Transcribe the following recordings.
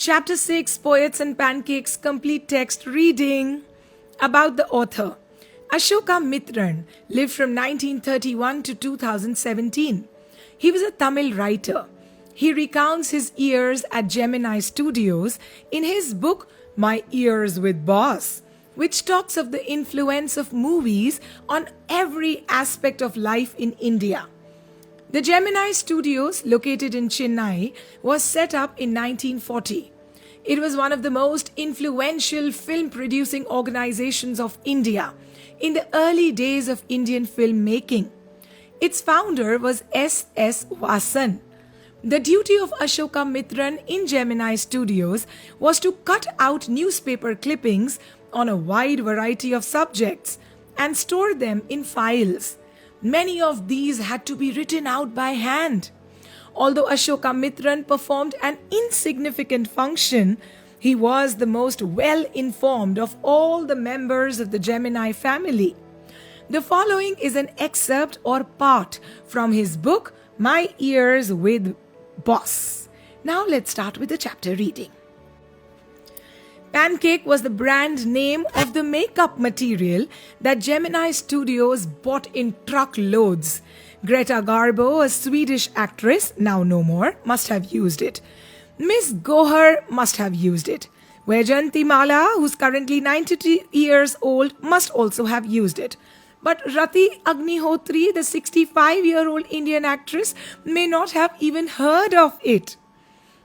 Chapter 6, Poets and Pancakes, complete text reading. About the author. Asokamitran lived from 1931 to 2017. He was a Tamil writer. He recounts his years at Gemini Studios in his book My Years with Boss, which talks of the influence of movies on every aspect of life in India. The Gemini Studios, located in Chennai, was set up in 1940. It was one of the most influential film-producing organizations of India in the early days of Indian filmmaking. Its founder was S.S. Vasan. The duty of Asokamitran in Gemini Studios was to cut out newspaper clippings on a wide variety of subjects and store them in files. Many of these had to be written out by hand. Although Asokamitran performed an insignificant function, he was the most well-informed of all the members of the Gemini family. The following is an excerpt or part from his book, My Years with Boss. Now let's start with the chapter reading. Pancake was the brand name of the makeup material that Gemini Studios bought in truckloads. Greta Garbo, a Swedish actress, now no more, must have used it. Miss Gohar must have used it. Vaijayanti Mala, who's currently 92 years old, must also have used it. But Rati Agnihotri, the 65-year-old Indian actress, may not have even heard of it.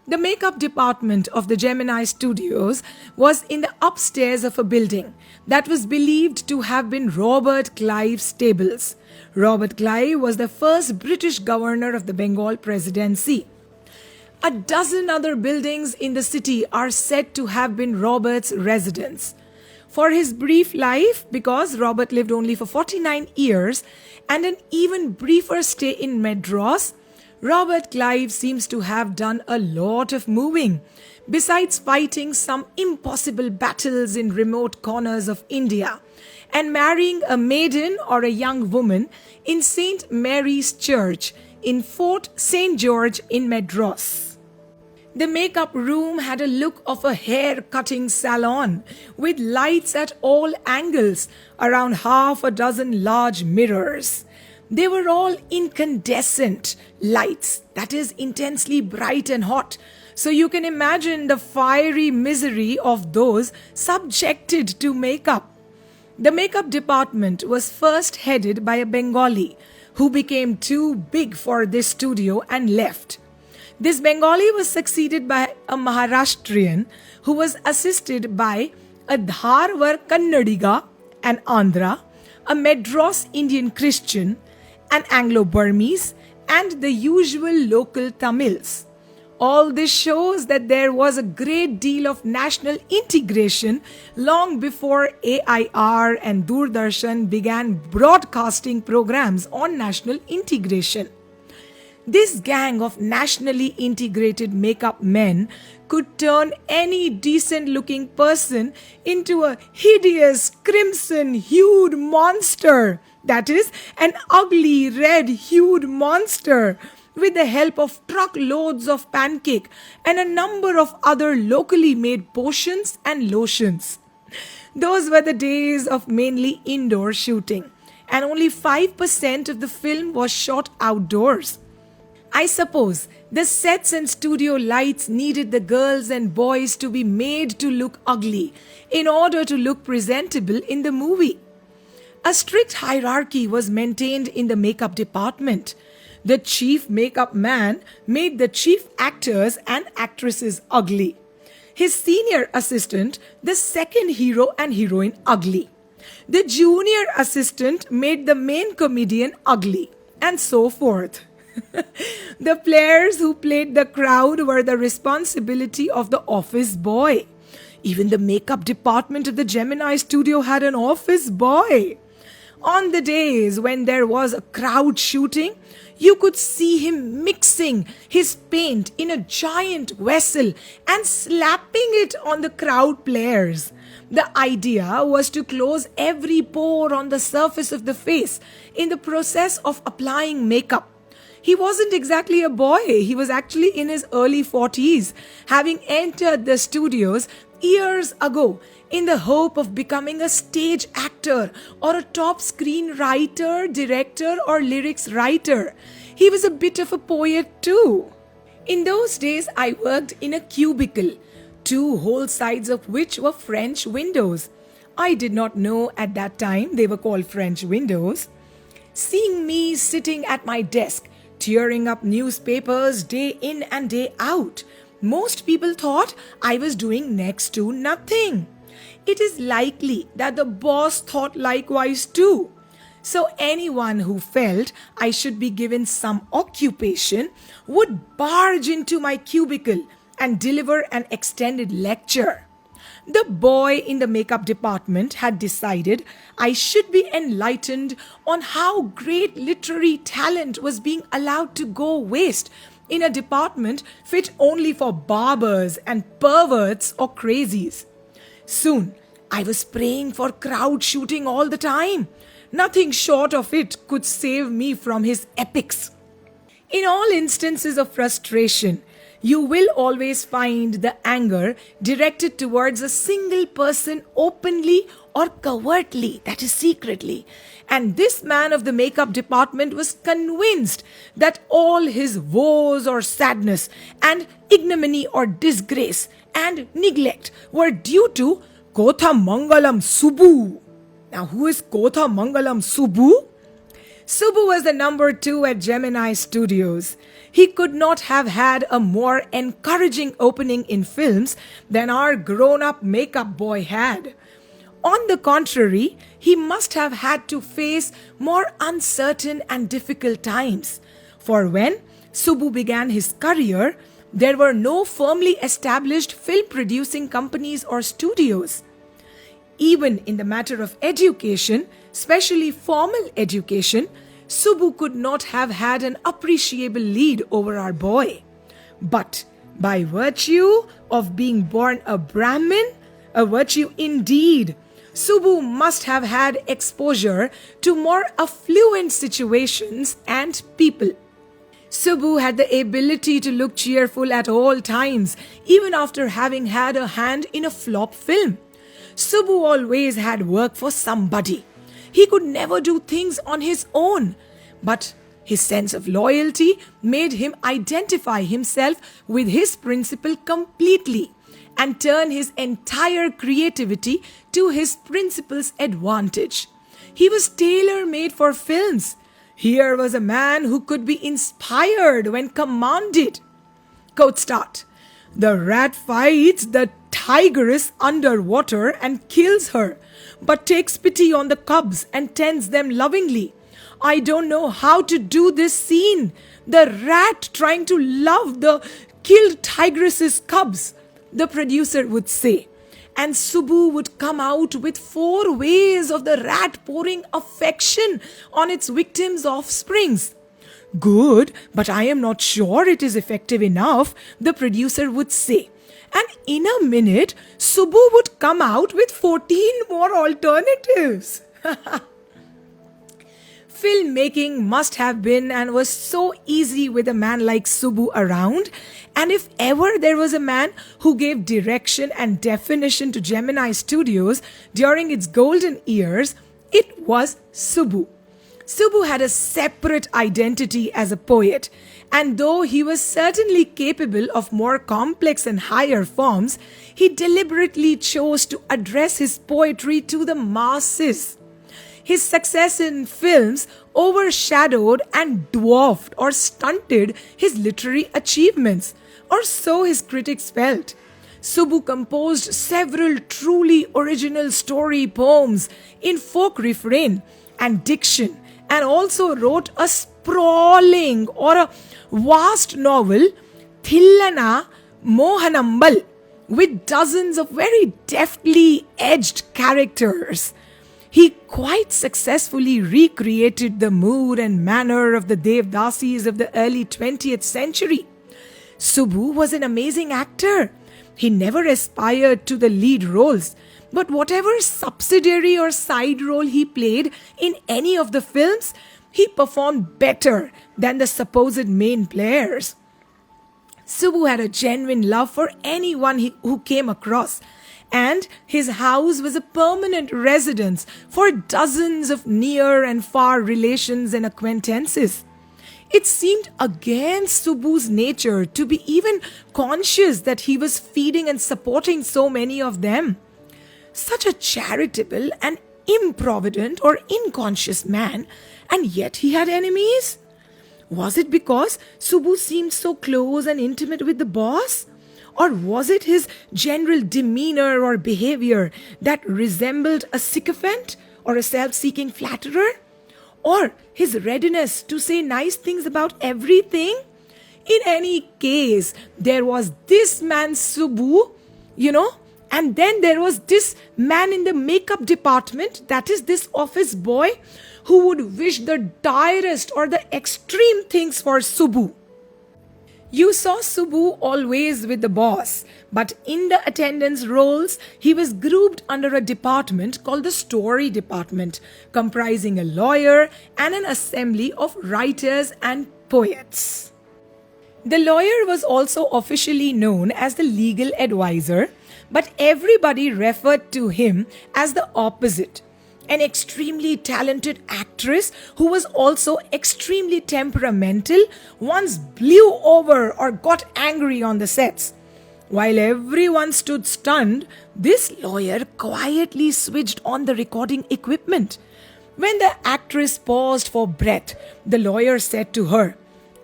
The makeup department of the Gemini Studios was in the upstairs of a building that was believed to have been Robert Clive's stables. Robert Clive was the first British governor of the Bengal presidency. A dozen other buildings in the city are said to have been Robert's residence. For his brief life, because Robert lived only for 49 years, and an even briefer stay in Madras, Robert Clive seems to have done a lot of moving, besides fighting some impossible battles in remote corners of India, and marrying a maiden or a young woman in St. Mary's Church in Fort St. George in Madras. The makeup room had a look of a hair-cutting salon with lights at all angles, around half a dozen large mirrors. They were all incandescent lights, that is, intensely bright and hot. So you can imagine the fiery misery of those subjected to makeup. The makeup department was first headed by a Bengali who became too big for this studio and left. This Bengali was succeeded by a Maharashtrian who was assisted by a Dharwar Kannadiga, an Andhra, a Madras Indian Christian, an Anglo-Burmese, and the usual local Tamils. All this shows that there was a great deal of national integration long before AIR and Doordarshan began broadcasting programs on national integration. This gang of nationally integrated makeup men could turn any decent-looking person into a hideous crimson-hued monster. That is, an ugly red-hued monster, with the help of truckloads of pancake and a number of other locally made potions and lotions. Those were the days of mainly indoor shooting, and only 5% of the film was shot outdoors. I suppose the sets and studio lights needed the girls and boys to be made to look ugly in order to look presentable in the movie. A strict hierarchy was maintained in the makeup department. The chief makeup man made the chief actors and actresses ugly. His senior assistant, the second hero and heroine, ugly. The junior assistant made the main comedian ugly, and so forth. The players who played the crowd were the responsibility of the office boy. Even the makeup department of the Gemini Studio had an office boy. On the days when there was a crowd shooting, you could see him mixing his paint in a giant vessel and slapping it on the crowd players. The idea was to close every pore on the surface of the face in the process of applying makeup. He wasn't exactly a boy. He was actually in his early 40s, having entered the studios years ago in the hope of becoming a stage actor or a top screenwriter, director, or lyrics writer. He was a bit of a poet too. In those days, I worked in a cubicle, two whole sides of which were French windows. I did not know at that time they were called French windows. Seeing me sitting at my desk, tearing up newspapers day in and day out, most people thought I was doing next to nothing. It is likely that the boss thought likewise too. So anyone who felt I should be given some occupation would barge into my cubicle and deliver an extended lecture. The boy in the makeup department had decided I should be enlightened on how great literary talent was being allowed to go waste in a department fit only for barbers and perverts or crazies. Soon, I was praying for crowd shooting all the time. Nothing short of it could save me from his epics. In all instances of frustration, you will always find the anger directed towards a single person openly or covertly, that is secretly. And this man of the makeup department was convinced that all his woes or sadness and ignominy or disgrace and neglect were due to Kothamangalam Subbu. Now, who is Kothamangalam Subbu? Subbu was the number 2 at Gemini Studios. He could not have had a more encouraging opening in films than our grown-up makeup boy had. On the contrary, he must have had to face more uncertain and difficult times. For when Subbu began his career, there were no firmly established film-producing companies or studios. Even in the matter of education, especially formal education, Subbu could not have had an appreciable lead over our boy. But by virtue of being born a Brahmin, a virtue indeed, Subbu must have had exposure to more affluent situations and people. Subbu had the ability to look cheerful at all times, even after having had a hand in a flop film. Subbu always had work for somebody. He could never do things on his own, but his sense of loyalty made him identify himself with his principal completely and turn his entire creativity to his principal's advantage. He was tailor-made for films. Here was a man who could be inspired when commanded. Quote start. The rat fights the tigress underwater and kills her, but takes pity on the cubs and tends them lovingly. I don't know how to do this scene. The rat trying to love the killed tigress's cubs, the producer would say. And Subbu would come out with 4 ways of the rat pouring affection on its victim's offsprings. Good, but I am not sure it is effective enough, the producer would say. And in a minute, Subbu would come out with 14 more alternatives. Filmmaking must have been and was so easy with a man like Subbu around. And if ever there was a man who gave direction and definition to Gemini Studios during its golden years, it was Subbu. Subbu had a separate identity as a poet, and though he was certainly capable of more complex and higher forms, he deliberately chose to address his poetry to the masses. His success in films overshadowed and dwarfed or stunted his literary achievements, or so his critics felt. Subbu composed several truly original story poems in folk refrain and diction, and also wrote a sprawling or a vast novel, Thillana Mohanambal, with dozens of very deftly edged characters. He quite successfully recreated the mood and manner of the Devdasis of the early 20th century. Subbu was an amazing actor. He never aspired to the lead roles, but whatever subsidiary or side role he played in any of the films, he performed better than the supposed main players. Subbu had a genuine love for anyone who came across, and his house was a permanent residence for dozens of near and far relations and acquaintances. It seemed against Subbu's nature to be even conscious that he was feeding and supporting so many of them. Such a charitable and improvident or unconscious man, and yet he had enemies? Was it because Subbu seemed so close and intimate with the boss? Or was it his general demeanor or behavior that resembled a sycophant or a self-seeking flatterer? Or his readiness to say nice things about everything? In any case, there was this man Subbu, and then there was this man in the makeup department, that is this office boy, who would wish the direst or the extreme things for Subbu. You saw Subbu always with the boss, but in the attendance rolls, he was grouped under a department called the story department, comprising a lawyer and an assembly of writers and poets. The lawyer was also officially known as the legal advisor, but everybody referred to him as the opposite. An extremely talented actress who was also extremely temperamental once blew over or got angry on the sets. While everyone stood stunned, this lawyer quietly switched on the recording equipment. When the actress paused for breath, the lawyer said to her,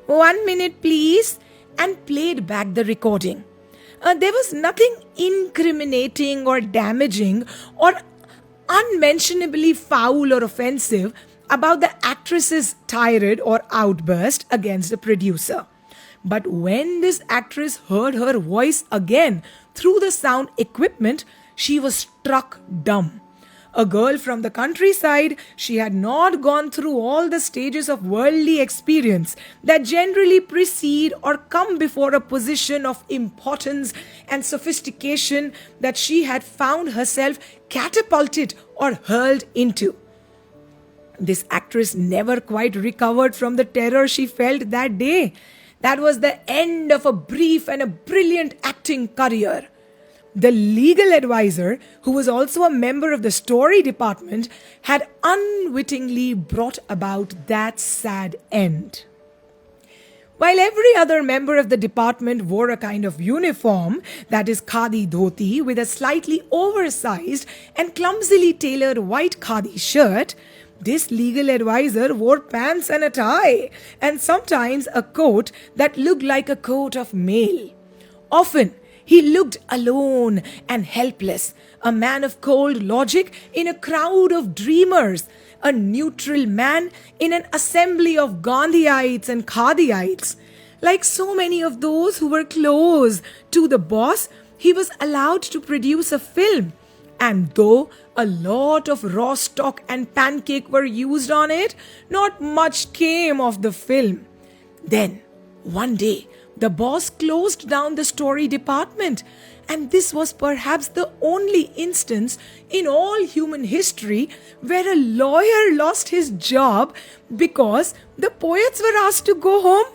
"1 minute please," and played back the recording. There was nothing incriminating or damaging or unmentionably foul or offensive about the actress's tirade or outburst against the producer. But when this actress heard her voice again through the sound equipment, she was struck dumb. A girl from the countryside, she had not gone through all the stages of worldly experience that generally precede or come before a position of importance and sophistication that she had found herself catapulted or hurled into. This actress never quite recovered from the terror she felt that day. That was the end of a brief and a brilliant acting career. The legal advisor, who was also a member of the story department, had unwittingly brought about that sad end. While every other member of the department wore a kind of uniform, that is khadi dhoti with a slightly oversized and clumsily tailored white khadi shirt, this legal advisor wore pants and a tie, and sometimes a coat that looked like a coat of mail. Often, he looked alone and helpless, a man of cold logic in a crowd of dreamers, a neutral man in an assembly of Gandhiites and Khadiites. Like so many of those who were close to the boss, he was allowed to produce a film. And though a lot of raw stock and pancake were used on it, not much came of the film. Then, one day, the boss closed down the story department, and this was perhaps the only instance in all human history where a lawyer lost his job because the poets were asked to go home.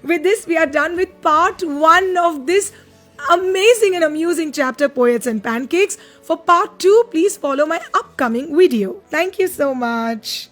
With this, we are done with part 1 of this amazing and amusing chapter, Poets and Pancakes. For part 2, please follow my upcoming video. Thank you so much.